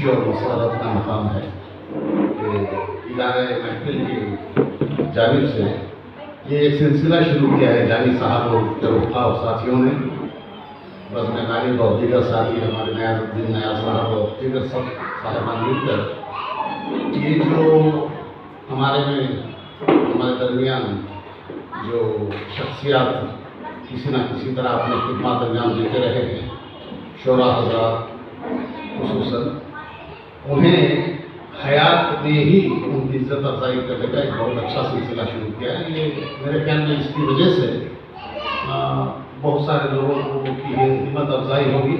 खुशी और मसरत का मकाम है कि इदारे महफिल की जानिब से ये एक सिलसिला शुरू किया है जानी साहब और रुफ़ा और साथियों ने, बज़्म गालिब और दीगर साथी हमारे नयाज़ुद्दीन नयाज़ साहब और दीगर सब साहिबान मिलकर ये जो हमारे दरमियान जो शख्सियात किसी न किसी तरह अपने खिदमत अंजाम देते रहे हैं, शोरा हज़रात खुसूसन, उन्हें हयात में ही उनकी इज़्ज़त अफजाई करने का एक बहुत अच्छा सिलसिला शुरू किया है। ये मेरे ख्याल में इसकी वजह से बहुत सारे लोगों को की हिम्मत अफजाई होगी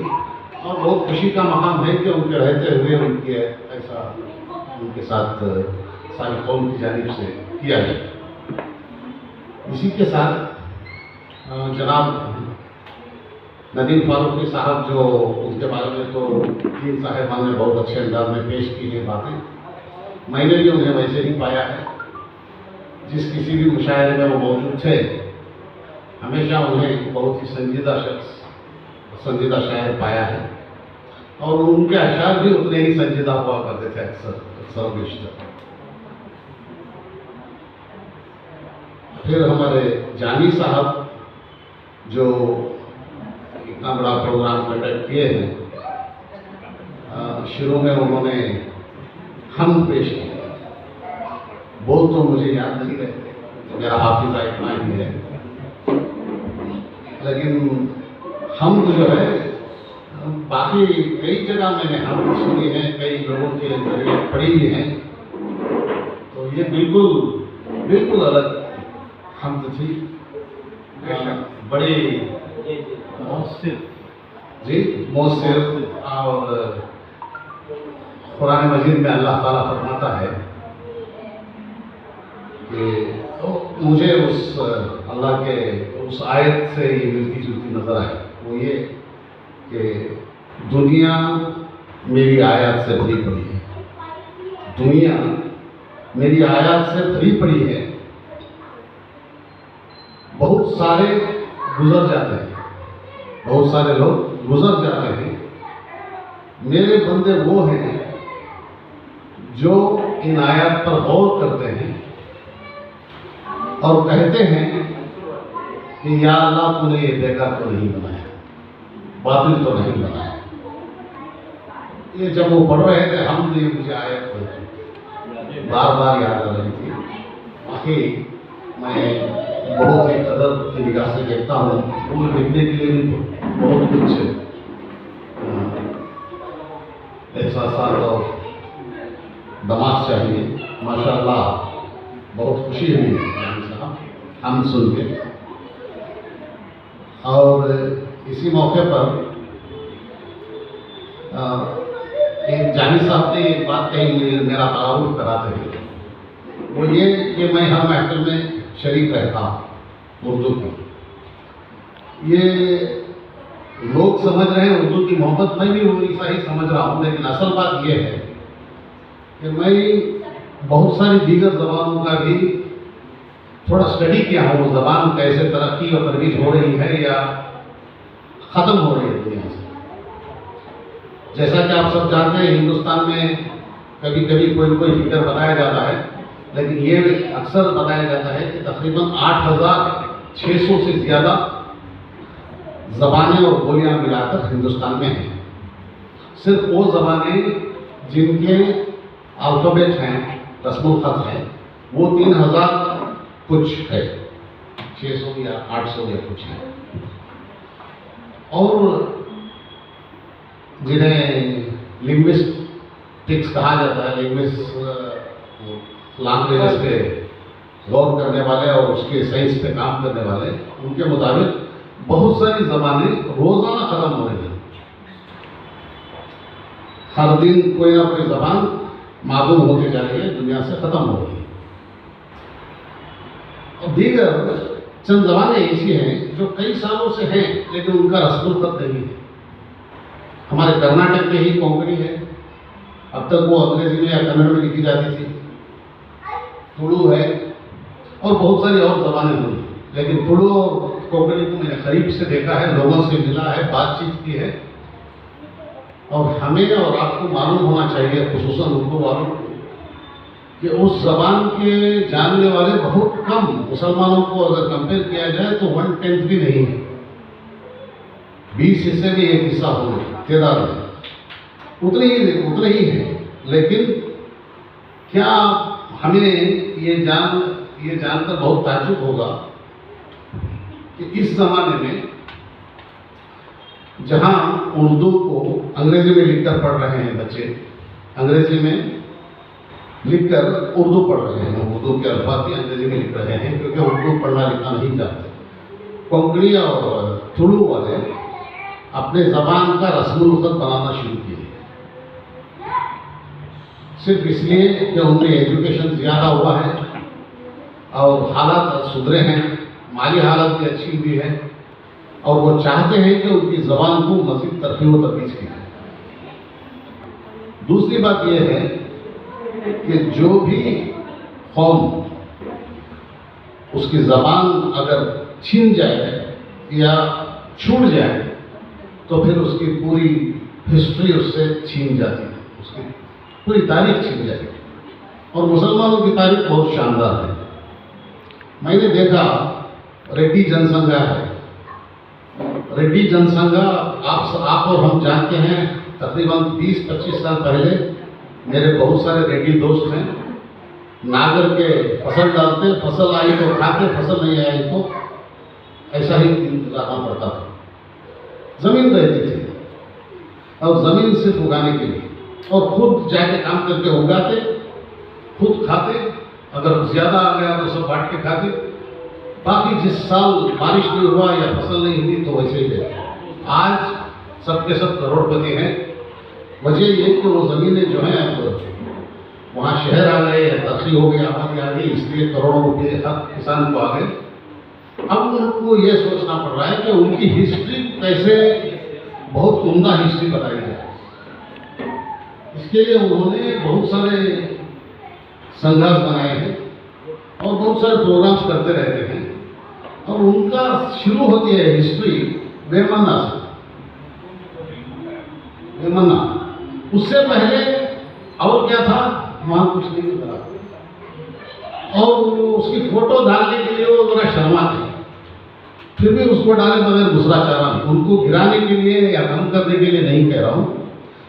और बहुत खुशी का मकाम है कि उनके रहते हुए उनके ऐसा उनके साथ सारी कौम की जानिब से किया जाए। इसी के साथ जनाब नदीम फारूकी साहब, जो उनके बारे में तो तीन साहिबान ने बहुत अच्छे अंदाज में पेश की है बातें, मैंने भी उन्हें वैसे ही पाया है। जिस किसी भी मुशायरे में वो मौजूद थे, हमेशा उन्हें बहुत ही संजीदा शख्स, संजीदा शायर पाया है और उनके अशार भी उतने ही संजीदा हुआ करते थे अक्सर बेशतर। फिर हमारे जानी साहब जो इतना बड़ा प्रोग्राम कंडक्ट किए हैं, शुरू में उन्होंने हम पेश किया, बोल तो मुझे याद नहीं रहते, तो मेरा हाफिज़ा इतना ही है, लेकिन हम जो है बाकी कई जगह मैंने हम सुनी है, कई लोगों के जरिए पढ़ी भी हैं, तो ये बिल्कुल अलग हम तो थी। बड़े मौसिर और कुरान मजीद में अल्लाह ताला फरमाता है कि तो मुझे उस अल्लाह के उस आयत से ये मिलती जुलती नज़र आई, वो ये कि दुनिया मेरी आयत से भरी पड़ी है, दुनिया मेरी आयत से भरी पड़ी है, बहुत सारे गुजर जाते हैं, बहुत सारे लोग गुजर जाते हैं, मेरे बंदे वो हैं जो इन आयत पर गौर करते हैं और कहते हैं कि या अल्लाह तूने ये बेकार तो नहीं बनाया, बातिल तो नहीं बनाया। ये जब वो पढ़ रहे थे हम तो ये मुझे आयत बार बार याद आ रही थी। बाकी मैं बहुत ही कदर की निगाह से देखता हूँ, उनको लिखने के लिए भी बहुत कुछ एहसास और दमाग चाहिए। माशाअल्लाह बहुत खुशी हुई साहब हम सुन के। और इसी मौके पर एक जानी साहब ने एक बात कही, मेरा तारुफ कराते हुए, वो ये कि मैं हर महफिल में शरीक रहता हूँ उर्दू की। ये लोग समझ रहे हैं उर्दू की मोहब्बत, मैं भी ऐसा ही समझ रहा हूँ, लेकिन असल बात यह है कि मैं बहुत सारी दीगर ज़बानों का भी थोड़ा स्टडी किया हूँ, ज़बान कैसे तरक्की और तरवीज हो रही है या ख़त्म हो रही है दुनिया से। जैसा कि आप सब जानते हैं, हिंदुस्तान में कभी कभी कोई फिक्र बताया जाता है, लेकिन ये अक्सर बताया जाता है कि तकरीबन 8600 से ज़्यादा ज़बानें और बोलियां मिलाकर हिंदुस्तान में हैं। सिर्फ वो ज़बानें जिनके अल्फ़ाबेट हैं, रस्मुल ख़त हैं, वो 3000 कुछ है, 600 या 800 या कुछ है। और जिन्हें लिंग्विस्टिक्स कहा जाता है, लैंग्वेज पे गौर करने वाले और उसके साइंस पे काम करने वाले, उनके मुताबिक बहुत सारी ज़बानें रोज़ाना ख़त्म हो रही हैं। हर दिन कोई ना कोई ज़बान मादूम होती जा रही है, दुनिया से ख़त्म हो रही है। और दीगर चंद ज़बानें ऐसी हैं जो कई सालों से हैं, लेकिन उनका रस्मुल ख़त नहीं है। हमारे कर्नाटक में ही कोंकणी है, अब तक वो अंग्रेजी में या कन्नड़ में लिखी जाती थी। तुलु है और बहुत सारी और ज़बानें हुई, लेकिन तुलु और कोंकणी को मैंने करीब से देखा है, लोगों से मिला है, बातचीत की है। और हमें और आपको मालूम होना चाहिए, खुसूसन उर्दू वालों को, कि उस जबान के जानने वाले बहुत कम, मुसलमानों को अगर कंपेयर किया जाए तो 1/10 भी नहीं है। 20 हिस्से में एक हिस्सा होंगे तादाद में, उतने ही है। लेकिन क्या हमें ये जानकर बहुत ताज्जुब होगा कि इस जमाने में जहां उर्दू को अंग्रेजी में लिखकर पढ़ रहे हैं बच्चे, अंग्रेजी में लिखकर उर्दू पढ़ रहे हैं, उर्दू के अल्फाज भी अंग्रेजी में लिख रहे हैं, क्योंकि उर्दू पढ़ना लिखना नहीं जानते। कोंकणी और तुलु वाले अपने जबान का रस्मुल खत बनाना शुरू किए, सिर्फ इसलिए कि उनमें एजुकेशन ज़्यादा हुआ है और हालात सुधरे हैं, माली हालत भी अच्छी हुई है, और वो चाहते हैं कि उनकी ज़बान को मज़ीद तरक्की व तरोीज की जाए। दूसरी बात यह है कि जो भी कौम उसकी ज़बान अगर छीन जाए या छूट जाए तो फिर उसकी पूरी हिस्ट्री उससे छीन जाती है, उसकी पूरी तारीख छीन जाती है। और मुसलमानों की तारीख बहुत शानदार है। मैंने देखा रेड्डी जनसंघ है, रेड्डी जनसंघ आप और हम जानते हैं, तकरीबन 20-25 साल पहले मेरे बहुत सारे रेड्डी दोस्त हैं। नागर के फसल डालते, फसल आई तो खाते, फसल नहीं आई तो ऐसा ही रहना पड़ता था। जमीन रहती थी और जमीन सिर्फ उगाने के लिए, और खुद जाके काम करके उगाते, खुद खाते, अगर ज्यादा आ गया तो सब बांट के खाते, बाकी जिस साल बारिश नहीं हुआ या फसल नहीं हुई तो वैसे ही रहते। आज सबके सब करोड़पति हैं। वजह ये कि वो ज़मीनें जो हैं अब वहाँ शहर आ गए, तरक्की हो गई, आबादी आ गई, इसलिए करोड़ों रुपये हर किसान को आ गए। अब उनको ये सोचना पड़ रहा है कि उनकी हिस्ट्री कैसे बहुत उम्दा हिस्ट्री बताई जाए। इसके लिए उन्होंने बहुत सारे संघर्ष बनाए हैं और बहुत सारे प्रोग्राम्स करते रहते हैं, और उनका शुरू होती है हिस्ट्री वेमन्ना से। वेमन्ना उससे पहले और क्या था वहाँ कुछ नहीं था, और उसकी फोटो डालने के लिए वो जरा शर्मा थे, फिर भी उसको डाले बगैर दूसरा चारा नहीं। उनको गिराने के लिए या कम करने के लिए नहीं कह रहा हूँ,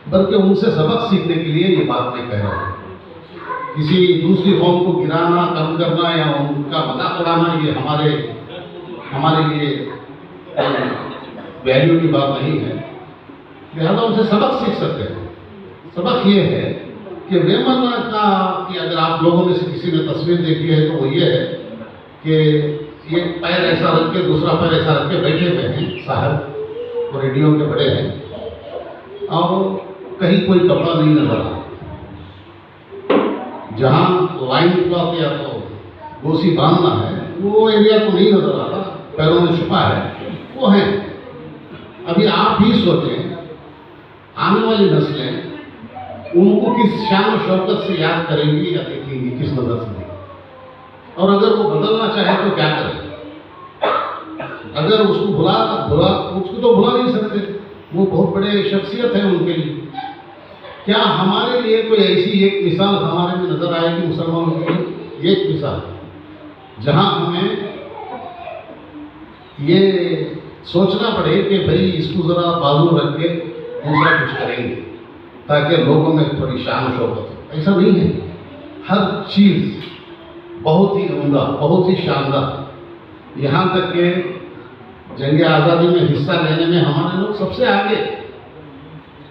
बल्कि उनसे सबक सीखने के लिए ये बात मैं कह रहा हूँ। किसी दूसरी कौम को गिराना, कम करना या उनका मजाक उड़ाना ये हमारे लिए वैल्यू की बात नहीं है। लिहाजा उनसे सबक सीख सकते हैं। सबक ये है कि वेमन्ना का कि अगर आप लोगों में से किसी ने तस्वीर देखी है तो वो ये है कि ये पैर ऐसा रख के दूसरा पैर ऐसा रख के बैठे हुए हैं साहब, वो रेडियो के बड़े हैं, और कहीं कोई कपड़ा नहीं नजर आता। जहाँ लाइन क्लॉथ या तो गोसी बांधना है वो एरिया तो नहीं नजर आता, पैरों में छुपा है वो है। अभी आप ही सोचें, आने वाली नस्लें उनको किस शान और शौकत से याद करेंगी या देखेंगी, किस नजर से देखेंगी। और अगर वो बदलना चाहे तो क्या करें? अगर उसको उसको तो भुला नहीं सकते, वो बहुत बड़े शख्सियत है उनके लिए। क्या हमारे लिए कोई ऐसी एक मिसाल हमारे में नजर आएगी मुसलमानों के लिए? एक मिसाल जहां हमें ये सोचना पड़े कि भाई इसको जरा बाजू रख के दूसरा कुछ करेंगे ताकि लोगों में थोड़ी शान शौकत हो। ऐसा नहीं है, हर चीज बहुत ही उम्दा, बहुत ही शानदार। यहाँ तक कि जंग आज़ादी में हिस्सा लेने में हमारे लोग सबसे आगे।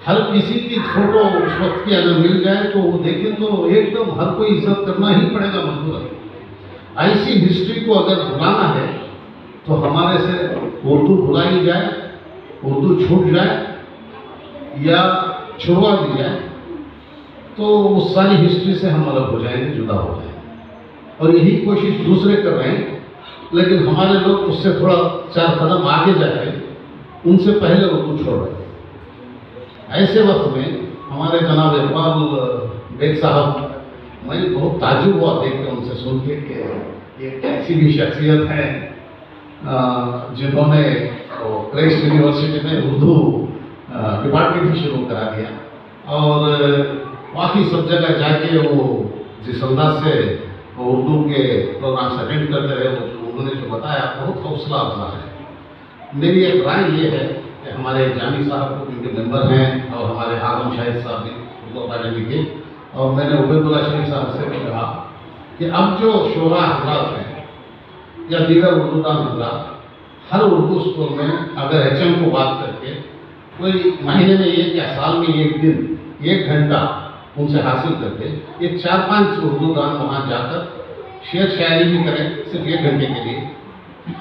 हर किसी की फोटो उस वक्त की अगर मिल जाए तो वो देखें तो एकदम हर कोई इज्जत करना ही पड़ेगा मजबूर है। ऐसी हिस्ट्री को अगर भुलाना है तो हमारे से उर्दू भुलाई जाए, उर्दू छूट जाए या छुड़वा दी जाए तो उस सारी हिस्ट्री से हम अलग हो जाएंगे, जुदा हो जाएंगे। और यही कोशिश दूसरे कर रहे हैं, लेकिन हमारे लोग उससे थोड़ा 4 कदम आगे जाए, उनसे पहले उर्दू छोड़ रहे हैं। ऐसे वक्त में हमारे जनाब इकबाल बेग साहब, मैं बहुत ताजुब हुआ देख के उनसे सुन के कि एक ऐसी भी शख्सियत है जिन्होंने क्राइस्ट यूनिवर्सिटी में उर्दू डिपार्टमेंट ही शुरू करा दिया और बाकी सब जगह जाके वो जिस अंदाज से वो उर्दू के प्रोग्राम अटेंड करते रहे, वो उन्होंने जो बताया बहुत हौसला अफजा है। मेरी एक राय ये है कि हमारे जामी साहब को क्योंकि मेंबर हैं और हमारे आजम शाहिद साहब भी उर्दू अकादमी के, और मैंने उबैदुल्ला शरीफ साहब से भी कहा कि अब जो शोरा हजरात हैं या दीगर उर्दूदान हजरात हर उर्दू स्कूल में अगर HM को बात करके कोई महीने में एक या साल में एक दिन 1 घंटा उनसे हासिल करके एक 4-5 उर्दूदान वहाँ जाकर शेर शायरी भी करें सिर्फ 1 घंटे के लिए,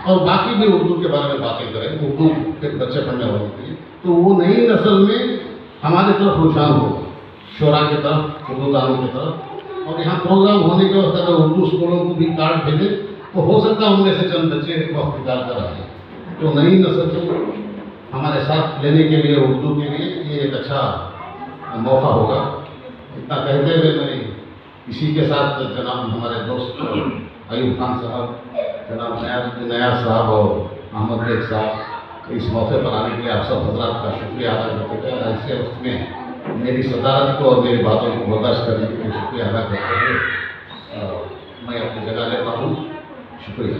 और बाकी भी उर्दू के बारे में बातें करें, उर्दू के बच्चे पढ़ने वालों के लिए, तो वो नई नस्ल में हमारे तरफ रुझान होगा, शोरा की तरफ, उर्दूदानों की तरफ। और यहाँ प्रोग्राम होने के वक्त अगर उर्दू स्कूलों को भी कार्ड भेजे तो हो सकता है उनमें से चंद बच्चे वक्त निकाल कर आए, तो नई नस्ल को हमारे साथ लेने के लिए, उर्दू के लिए ये एक अच्छा मौका होगा। इतना कहते हुए मैं इसी के साथ जनाब हमारे दोस्त अयूब खान साहब, जनाब नयाज साहब और अहमद बेग साहब इस मौके पर आने के लिए आप सब हजरात का शुक्रिया अदा करते हैं। ऐसे वक्त में मेरी सदारत को और मेरी बातों को बर्दाश्त करने के लिए शुक्रिया अदा करते हुए मैं अपनी जगह लेता हूँ। शुक्रिया।